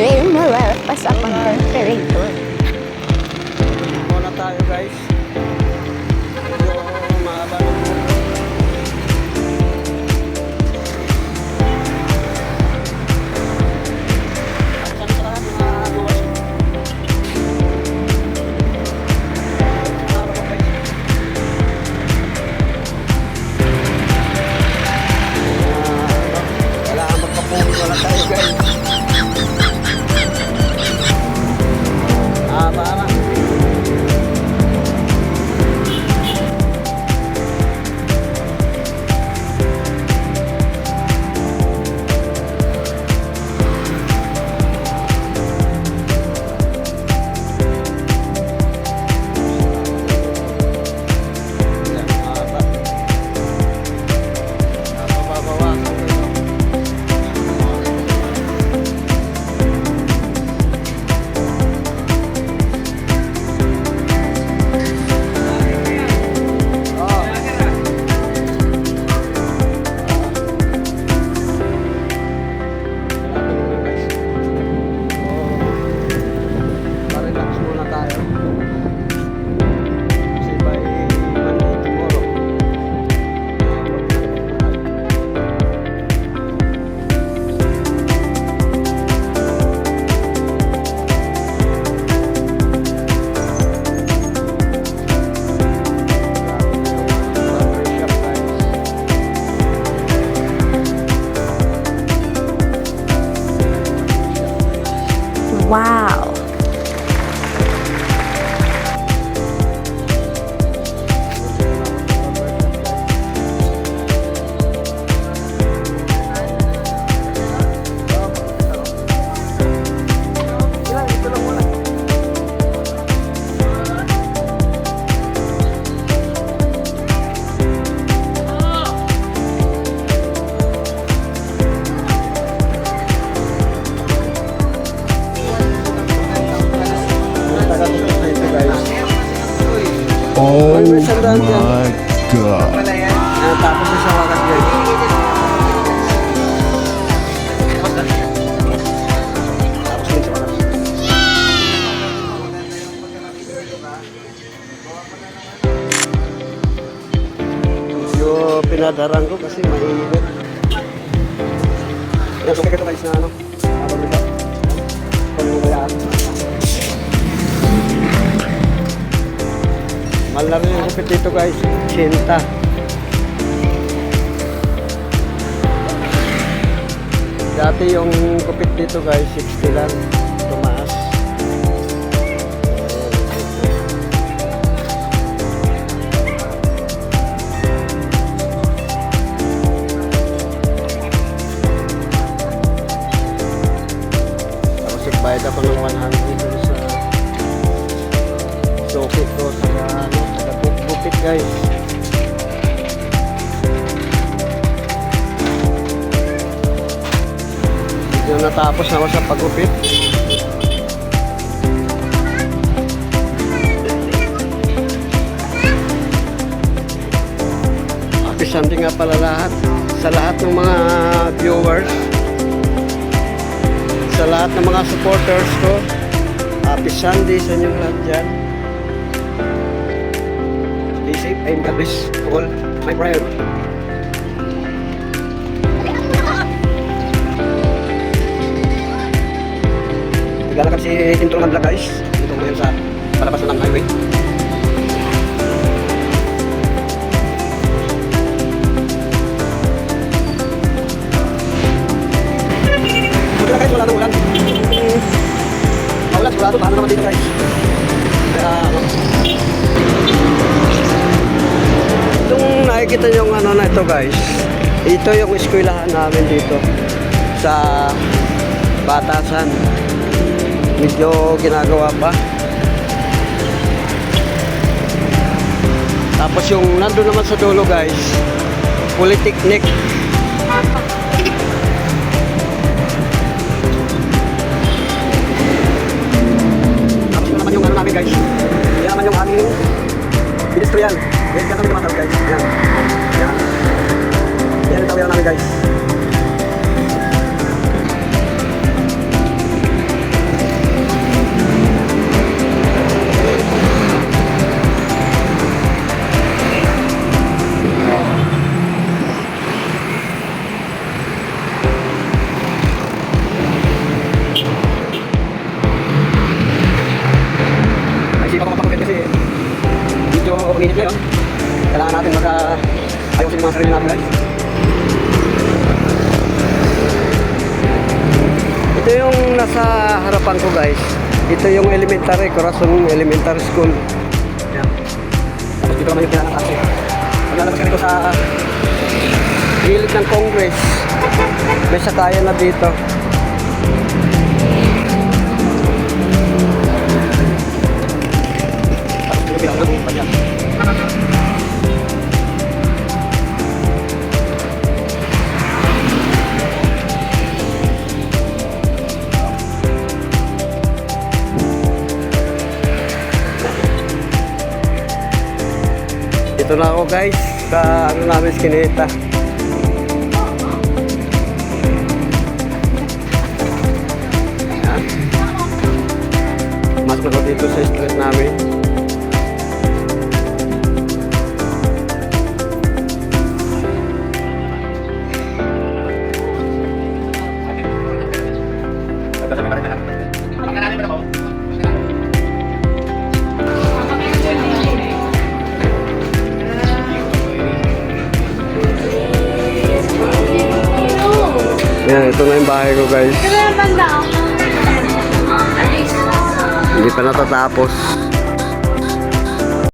Pas akong temperature. Muna tayo guys. Yung mahaba ng kailangan magkapuhin wala tayo guys. Para Wow! Oh my God. tapos na sa wakas guys. Tapos din sa wakas. Medyo pinadarang ko kasi mainit. Nasa kaya ito guys na ano. Habang nito. Pag-umayaan. Mahal na rin yung kupit dito guys, 80. Dati yung kupit dito guys, 60 lang. Tumaas. Tapos nagbayad ako ng 100 dito sa socket ko sa gupit guys. Hindi na natapos na ako sa paggupit. Happy Sunday nga pala lahat sa lahat ng mga viewers, sa lahat ng mga supporters ko. Happy Sunday sa inyong lahat dyan. Stay safe and God bless all my prayer. Naglalakad si Tim Truman Vlog guys. Dito ngayon sa palabas ng highway. Buti na guys, wala nang ulan. Maulan sigurado, paano naman dito guys. Kaya itong nakikita yung ano na ito guys, ito yung eskwelahan namin dito sa Batasan. Medyo ginagawa pa. Tapos yung nandun naman sa dulo guys, Polytechnic. Tapos yun naman yung ano namin guys, yan naman yung aming pedestrian. Yan kami tumatawag guys. Yan. Yan. Yan ang tawag namin guys. Init ngayon. Kailangan natin ayusin yung mga sarili natin guys. Ito yung nasa harapan ko guys. Ito yung elementary, Corazon Elementary School. Yan. Tapos dito naman yung kailangan natin. Pag nalabas ka dito sa gilid ng Congress, may sakayan na dito. Tapos dito bilang ng banyan. Dito na ako guys, sa ano namin Skineta. Ayan. Masok na ako dito sa street namin. Yan, ito na yung bahay ko guys. Hindi pa natatapos.